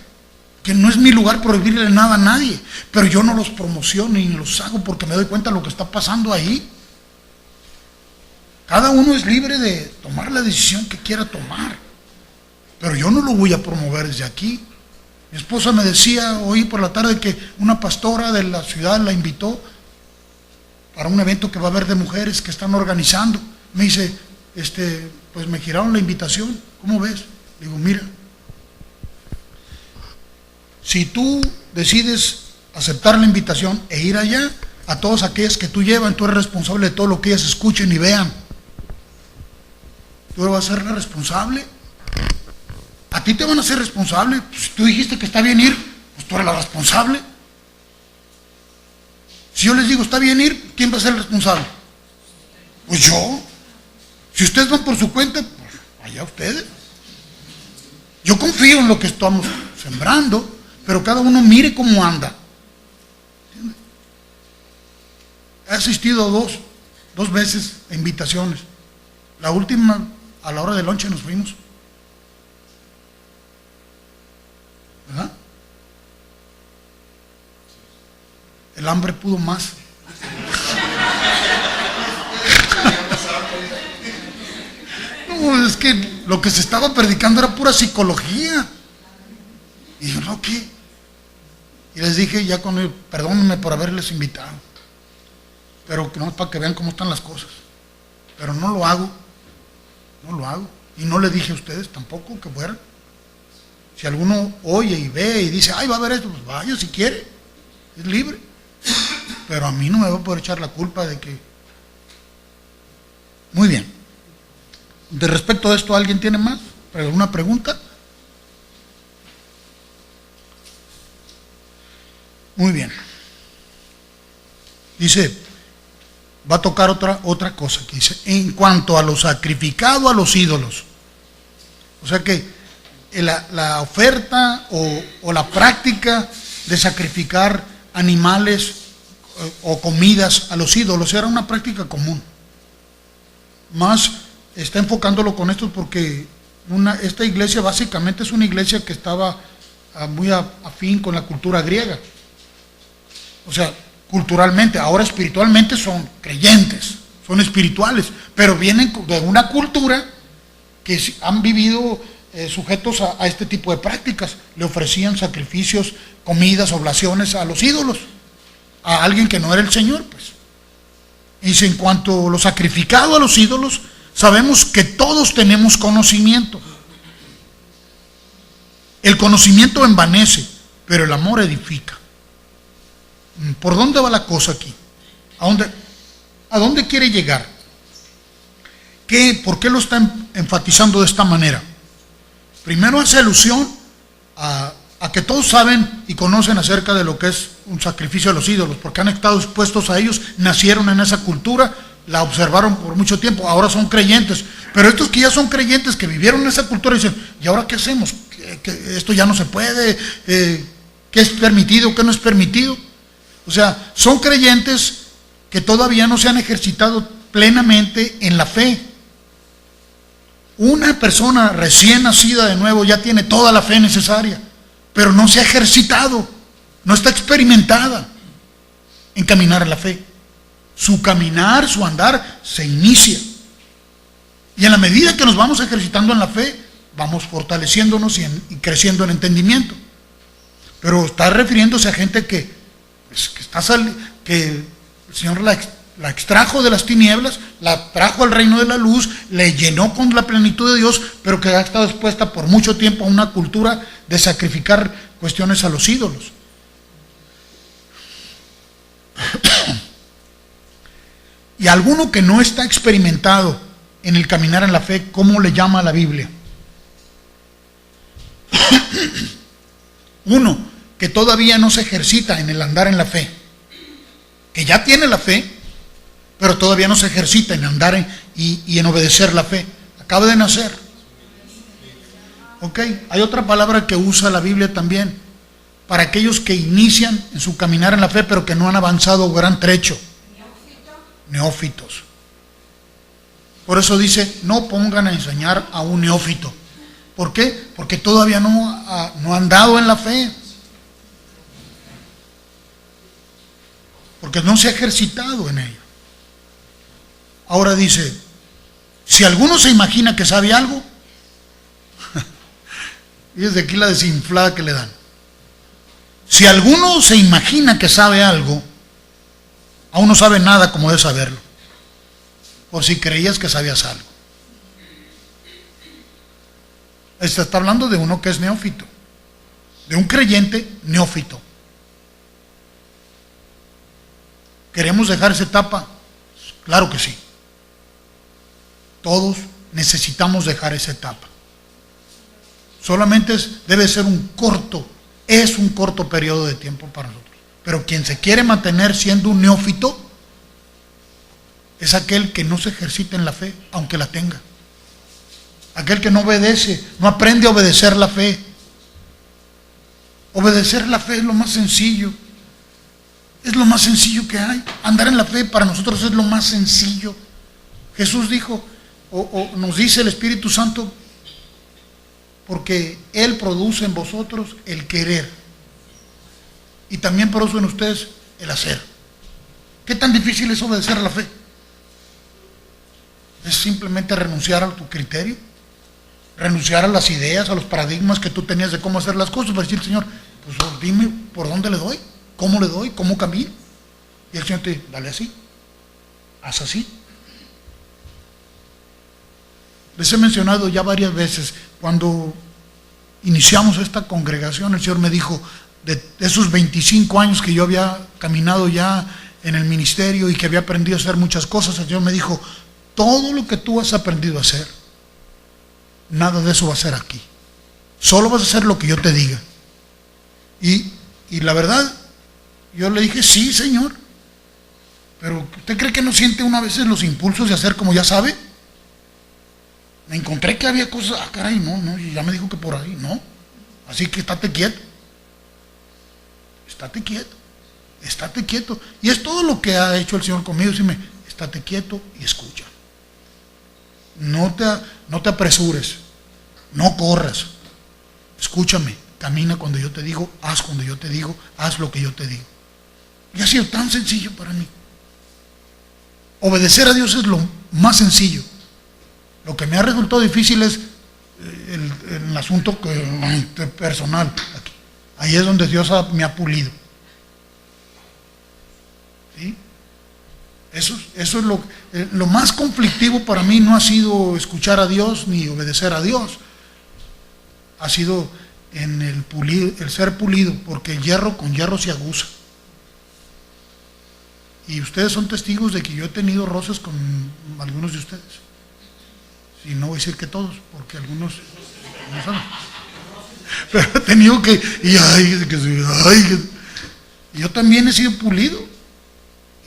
que no es mi lugar prohibirle nada a nadie, pero yo no los promociono ni los hago porque me doy cuenta de lo que está pasando ahí. Cada uno es libre de tomar la decisión que quiera tomar, pero yo no lo voy a promover desde aquí. Mi esposa me decía hoy por la tarde que una pastora de la ciudad la invitó para un evento que va a haber de mujeres que están organizando. Me dice, pues me giraron la invitación, ¿cómo ves? Digo, mira, si tú decides aceptar la invitación e ir allá, a todas aquellas que tú llevas, tú eres responsable de todo lo que ellas escuchen y vean. Tú vas a ser la responsable. A ti te van a ser responsable. Si tú dijiste que está bien ir, pues tú eres la responsable. Si yo les digo está bien ir, ¿quién va a ser el responsable? Pues yo. Si ustedes van por su cuenta, pues allá ustedes. Yo confío en lo que estamos sembrando, pero cada uno mire cómo anda. ¿Entiendes? He asistido dos veces a invitaciones. La última, a la hora del lonche nos fuimos. ¿Verdad? El hambre pudo más. No, es que lo que se estaba predicando era pura psicología. Y yo, ¿no qué? Y les dije ya con él, perdónenme por haberles invitado, pero no es para que vean cómo están las cosas. Pero no lo hago. Y no le dije a ustedes tampoco que fueran. Si alguno oye y ve y dice, ay, va a haber esto, pues vaya si quiere, es libre. Pero a mí no me va a poder echar la culpa de que... Muy bien. De respecto a esto, ¿alguien tiene más? ¿Alguna pregunta? Muy bien. Dice, va a tocar otra cosa que dice, en cuanto a lo sacrificado a los ídolos. O sea que la oferta o la práctica de sacrificar animales o comidas a los ídolos era una práctica común. Más está enfocándolo con esto porque esta iglesia básicamente es una iglesia que estaba muy afín con la cultura griega. O sea, culturalmente, ahora espiritualmente son creyentes, son espirituales, pero vienen de una cultura que han vivido sujetos a este tipo de prácticas. Le ofrecían sacrificios, comidas, oblaciones a los ídolos. a alguien que no era el Señor, pues. Y dice, en cuanto a lo sacrificado a los ídolos, sabemos que todos tenemos conocimiento. El conocimiento envanece, pero el amor edifica. ¿Por dónde va la cosa aquí? ¿A dónde quiere llegar? ¿Por qué lo está enfatizando de esta manera? Primero hace alusión a que todos saben y conocen acerca de lo que es un sacrificio a los ídolos, porque han estado expuestos a ellos, nacieron en esa cultura, la observaron por mucho tiempo, ahora son creyentes. Pero estos que ya son creyentes, que vivieron en esa cultura, dicen, ¿y ahora qué hacemos? ¿Que esto ya no se puede? ¿Qué es permitido? ¿Qué no es permitido? O sea, son creyentes que todavía no se han ejercitado plenamente en la fe. Una persona recién nacida de nuevo ya tiene toda la fe necesaria, pero no se ha ejercitado, no está experimentada en caminar en la fe. Su caminar, su andar se inicia. Y en la medida que nos vamos ejercitando en la fe, vamos fortaleciéndonos y creciendo en entendimiento. Pero está refiriéndose a gente que el Señor la extrajo de las tinieblas, la trajo al reino de la luz, le llenó con la plenitud de Dios, pero que ha estado expuesta por mucho tiempo a una cultura de sacrificar cuestiones a los ídolos. Y alguno que no está experimentado en el caminar en la fe, ¿cómo le llama a la Biblia? Uno que todavía no se ejercita en el andar en la fe, que ya tiene la fe, pero todavía no se ejercita en andar y en obedecer la fe. Acaba de nacer. Ok, hay otra palabra que usa la Biblia también para aquellos que inician en su caminar en la fe, pero que no han avanzado gran trecho. Neófitos. Por eso dice, no pongan a enseñar a un neófito. ¿Por qué? Porque todavía no ha andado en la fe. Porque no se ha ejercitado en ella. Ahora dice, si alguno se imagina que sabe algo, y desde aquí la desinflada que le dan. Si alguno se imagina que sabe algo, aún no sabe nada como debe saberlo. Por si creías que sabías algo. Está hablando de uno que es neófito, de un creyente neófito. ¿Queremos dejar esa etapa? Claro que sí. Todos necesitamos dejar esa etapa. Solamente debe ser un corto periodo de tiempo para nosotros. Pero quien se quiere mantener siendo un neófito es aquel que no se ejercita en la fe, aunque la tenga. Aquel que no obedece, no aprende a obedecer la fe. Obedecer la fe es lo más sencillo. Es lo más sencillo que hay. Andar en la fe para nosotros es lo más sencillo. Jesús dijo, o nos dice el Espíritu Santo, porque Él produce en vosotros el querer. Y también produce en ustedes el hacer. ¿Qué tan difícil es obedecer a la fe? Es simplemente renunciar a tu criterio, renunciar a las ideas, a los paradigmas que tú tenías de cómo hacer las cosas, para decir, Señor, pues dime por dónde le doy, cómo camino. Y el Señor te dice, dale así, haz así. Les he mencionado ya varias veces, cuando iniciamos esta congregación, el Señor me dijo, de esos 25 años que yo había caminado ya en el ministerio y que había aprendido a hacer muchas cosas, el Señor me dijo, todo lo que tú has aprendido a hacer, nada de eso va a ser aquí. Solo vas a hacer lo que yo te diga. Y la verdad, yo le dije, sí, Señor. Pero ¿usted cree que no siente una vez los impulsos de hacer como ya sabe? Me encontré que había cosas, caray, no, y ya me dijo que por ahí, no. Así que estate quieto. Estate quieto. Y es todo lo que ha hecho el Señor conmigo, decirme, estate quieto y escucha. No te apresures, no corras, escúchame, camina cuando yo te digo, haz cuando yo te digo, haz lo que yo te digo. Y ha sido tan sencillo para mí. Obedecer a Dios es lo más sencillo. Lo que me ha resultado difícil es el asunto personal. Aquí. Ahí es donde Dios me ha pulido. Eso es lo más conflictivo para mí. No ha sido escuchar a Dios ni obedecer a Dios. Ha sido en el ser pulido, porque el hierro con hierro se aguza. Y ustedes son testigos de que yo he tenido roces con algunos de ustedes. Y no voy a decir que todos, porque algunos no saben. Pero he tenido que... Y yo también he sido pulido.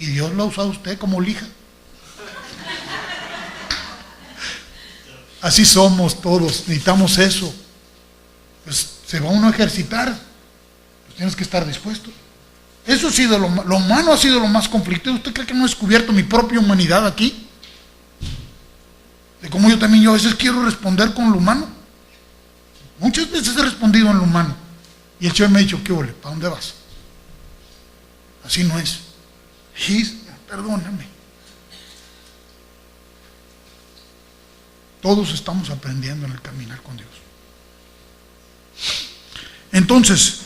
Y Dios lo ha usado a usted como lija. Así somos todos, necesitamos eso. Pues se va uno a ejercitar, pues tienes que estar dispuesto. Eso ha sido lo humano ha sido lo más conflictivo. ¿Usted cree que no he descubierto mi propia humanidad aquí? De cómo yo a veces quiero responder con lo humano. Muchas veces he respondido en lo humano. Y el Señor me ha dicho, ¿qué ole? ¿Para dónde vas? Así no es. Y, perdóname. Todos estamos aprendiendo en el caminar con Dios. Entonces,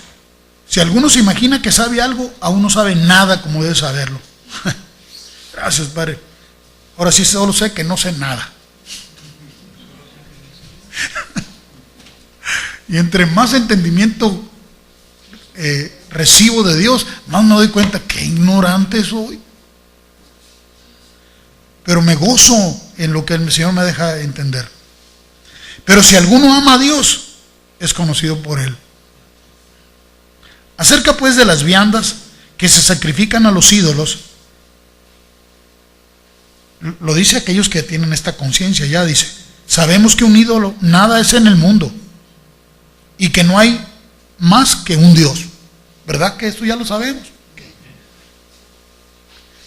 si alguno se imagina que sabe algo, aún no sabe nada como debe saberlo. Gracias, Padre. Ahora sí solo sé que no sé nada. Y entre más entendimiento recibo de Dios, más me doy cuenta que ignorante soy. Pero me gozo en lo que el Señor me deja entender. Pero si alguno ama a Dios, es conocido por Él. Acerca pues de las viandas que se sacrifican a los ídolos, lo dice aquellos que tienen esta conciencia, ya dice, sabemos que un ídolo nada es en el mundo y que no hay más que un Dios. ¿Verdad que esto ya lo sabemos?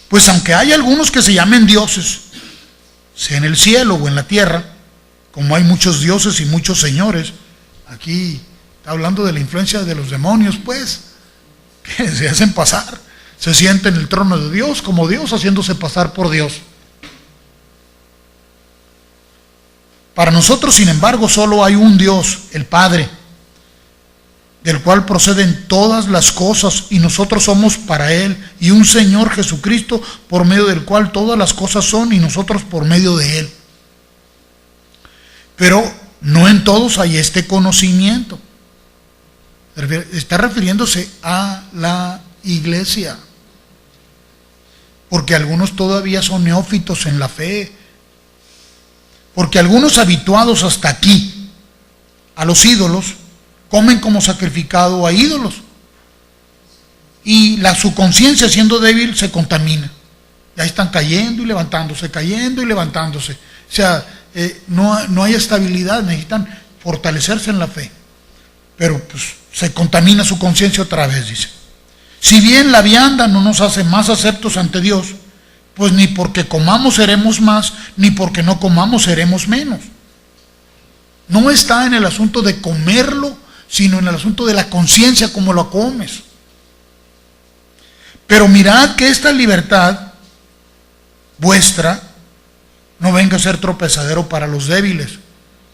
Pues aunque hay algunos que se llamen dioses, sea en el cielo o en la tierra, como hay muchos dioses y muchos señores, aquí está hablando de la influencia de los demonios, pues, que se hacen pasar, se sienten en el trono de Dios como Dios, haciéndose pasar por Dios. Para nosotros, sin embargo, solo hay un Dios, el Padre, del cual proceden todas las cosas, y nosotros somos para Él, y un Señor Jesucristo, por medio del cual todas las cosas son, y nosotros por medio de Él. Pero no en todos hay este conocimiento. Está refiriéndose a la iglesia, porque algunos todavía son neófitos en la fe, porque algunos habituados hasta aquí a los ídolos comen como sacrificado a ídolos, y su conciencia, siendo débil, se contamina. Ya están cayendo y levantándose, cayendo y levantándose. O sea, no hay estabilidad, necesitan fortalecerse en la fe. Pero pues se contamina su conciencia otra vez, dice. Si bien la vianda no nos hace más aceptos ante Dios, pues ni porque comamos seremos más, ni porque no comamos seremos menos. No está en el asunto de comerlo, sino en el asunto de la conciencia, como lo comes. Pero mirad que esta libertad vuestra no venga a ser tropezadero para los débiles.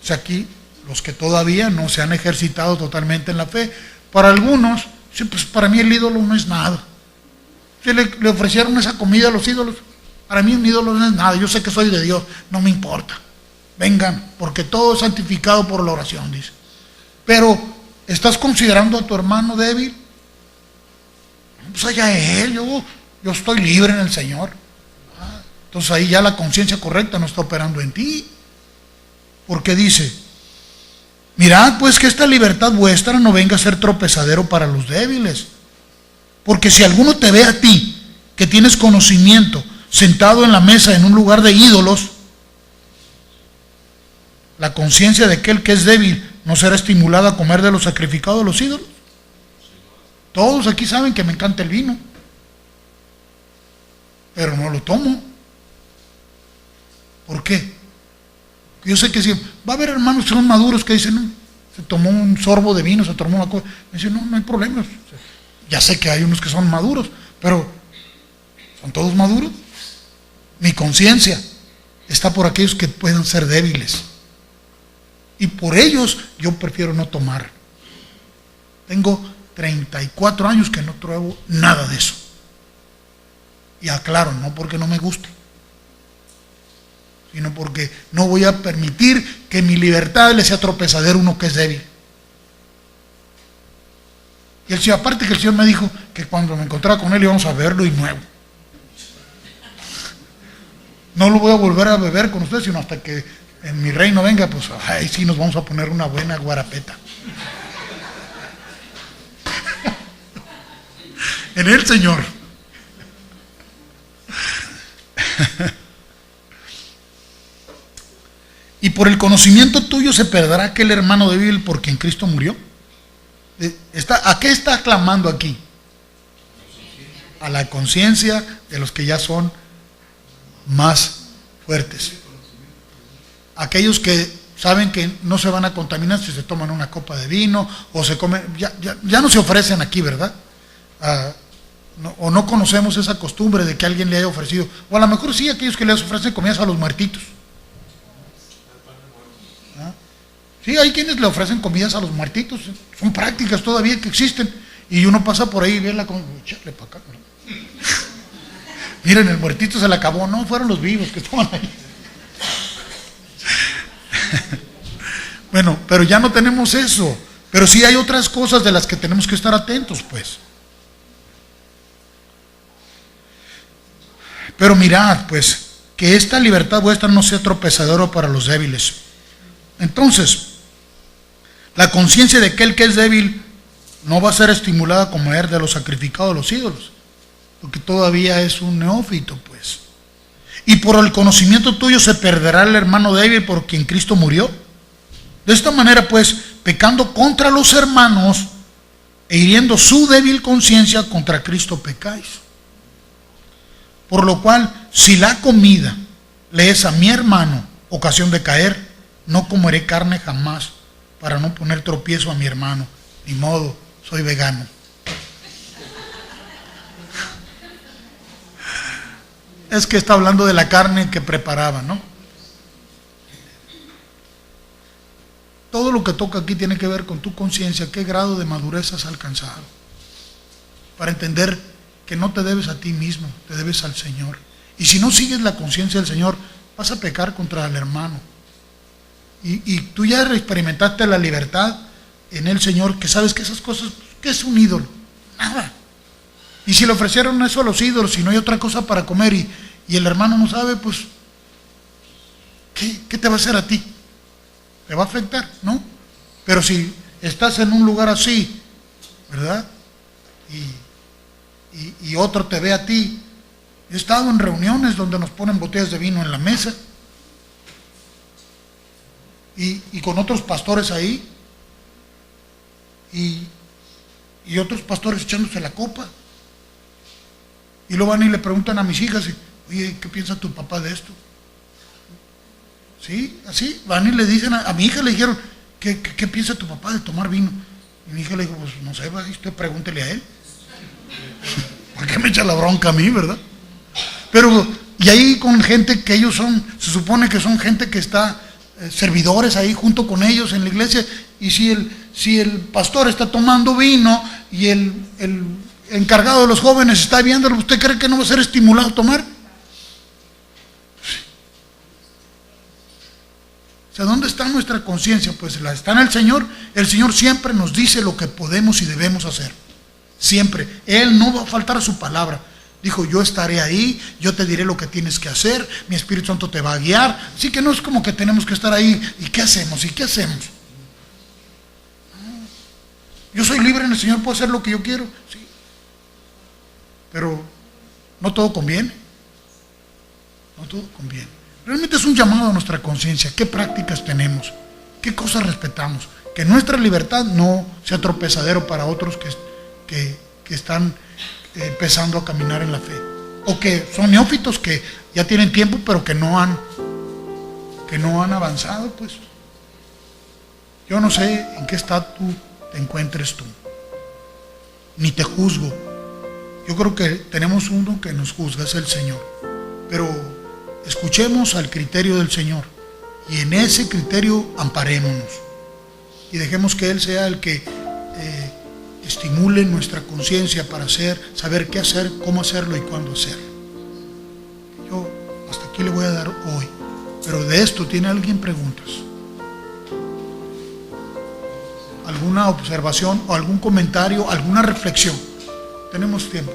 O sea, aquí los que todavía no se han ejercitado totalmente en la fe. Para algunos, sí, pues para mí el ídolo no es nada. Si le ofrecieron esa comida a los ídolos, para mí un ídolo no es nada. Yo sé que soy de Dios, no me importa. Vengan, porque todo es santificado por la oración, dice. Pero, ¿estás considerando a tu hermano débil? Pues allá él, yo estoy libre en el Señor. Entonces ahí ya la conciencia correcta no está operando en ti. Porque dice, mirad pues que esta libertad vuestra no venga a ser tropezadero para los débiles. Porque si alguno te ve a ti, que tienes conocimiento, sentado en la mesa en un lugar de ídolos, la conciencia de aquel que es débil no será estimulada a comer de lo sacrificado de los ídolos. Todos aquí saben que me encanta el vino, pero no lo tomo. ¿Por qué? Yo sé que si va a haber hermanos que son maduros que dicen, no, se tomó un sorbo de vino, se tomó una cosa, me dicen, no hay problema. Ya sé que hay unos que son maduros, pero ¿son todos maduros? Mi conciencia está por aquellos que puedan ser débiles. Y por ellos yo prefiero no tomar. Tengo 34 años que no pruebo nada de eso. Y aclaro, no porque no me guste, sino porque no voy a permitir que mi libertad le sea tropezadero a uno que es débil. Y el Señor, aparte que el Señor me dijo que cuando me encontrara con Él íbamos a beberlo y nuevo. No lo voy a volver a beber con ustedes, sino hasta que en mi reino venga, pues ahí sí nos vamos a poner una buena guarapeta. En el Señor. Y por el conocimiento tuyo se perderá aquel hermano débil por quien Cristo murió. ¿A qué está clamando aquí? A la conciencia de los que ya son más fuertes. Aquellos que saben que no se van a contaminar si se toman una copa de vino o se comen, ya no se ofrecen aquí, ¿verdad? O no conocemos esa costumbre de que alguien le haya ofrecido, o a lo mejor sí, aquellos que les ofrecen comidas a los muertitos. Sí, hay quienes le ofrecen comidas a los muertitos, son prácticas todavía que existen, y uno pasa por ahí y ve la comida, échale para acá. Miren, el muertito se le acabó, no, fueron los vivos que estaban ahí. Bueno, pero ya no tenemos eso, pero sí hay otras cosas de las que tenemos que estar atentos, pues. Pero mirad, pues, que esta libertad vuestra no sea tropezadora para los débiles. Entonces, la conciencia de aquel que es débil no va a ser estimulada como comer de los sacrificados a los ídolos, porque todavía es un neófito, pues. Y por el conocimiento tuyo se perderá el hermano débil por quien Cristo murió. De esta manera, pues, pecando contra los hermanos e hiriendo su débil conciencia, contra Cristo pecáis. Por lo cual, si la comida le es a mi hermano ocasión de caer, no comeré carne jamás, para no poner tropiezo a mi hermano. Ni modo, soy vegano. Es que está hablando de la carne que preparaba, ¿no? Todo lo que toca aquí tiene que ver con tu conciencia, qué grado de madurez has alcanzado, para entender que no te debes a ti mismo, te debes al Señor. Y si no sigues la conciencia del Señor, vas a pecar contra el hermano. Y tú ya experimentaste la libertad en el Señor, que sabes que esas cosas, ¿qué es un ídolo? Nada. Y si le ofrecieron eso a los ídolos, si no hay otra cosa para comer y el hermano no sabe, pues, ¿qué te va a hacer a ti? ¿Te va a afectar? ¿No? Pero si estás en un lugar así, ¿verdad? Y otro te ve a ti. He estado en reuniones donde nos ponen botellas de vino en la mesa y con otros pastores ahí y otros pastores echándose la copa, y luego van y le preguntan a mis hijas, oye, ¿qué piensa tu papá de esto? Sí, así, van y le dicen a mi hija, le dijeron, ¿qué piensa tu papá de tomar vino? Y mi hija le dijo, pues no sé, usted pregúntele a él. ¿Por qué me echa la bronca a mí, verdad? Pero, y ahí con gente que ellos son, se supone que son gente que está, servidores ahí junto con ellos en la iglesia, y si el pastor está tomando vino y el encargado de los jóvenes está viéndolo, ¿usted cree que no va a ser estimulado a tomar? O sea, ¿dónde está nuestra conciencia? Pues la está en el Señor. El Señor siempre nos dice lo que podemos y debemos hacer. Siempre. Él no va a faltar a su palabra. Dijo, yo estaré ahí, yo te diré lo que tienes que hacer, mi Espíritu Santo te va a guiar. Así que no es como que tenemos que estar ahí, ¿y qué hacemos? ¿Y qué hacemos? Yo soy libre en el Señor, puedo hacer lo que yo quiero. Sí. Pero no todo conviene. No todo conviene. Realmente es un llamado a nuestra conciencia. ¿Qué prácticas tenemos? ¿Qué cosas respetamos? Que nuestra libertad no sea tropezadero para otros que están empezando a caminar en la fe. O que son neófitos que ya tienen tiempo pero que no han avanzado, pues. Yo no sé en qué estado te encuentres tú. Ni te juzgo. Yo creo que tenemos uno que nos juzga, es el Señor. Pero escuchemos al criterio del Señor y en ese criterio amparémonos y dejemos que Él sea el que estimule nuestra conciencia para saber qué hacer, cómo hacerlo y cuándo hacerlo. aquí le voy a dar hoy. Pero de esto, ¿tiene alguien preguntas? ¿Alguna observación o algún comentario, alguna reflexión? Tenemos tiempo.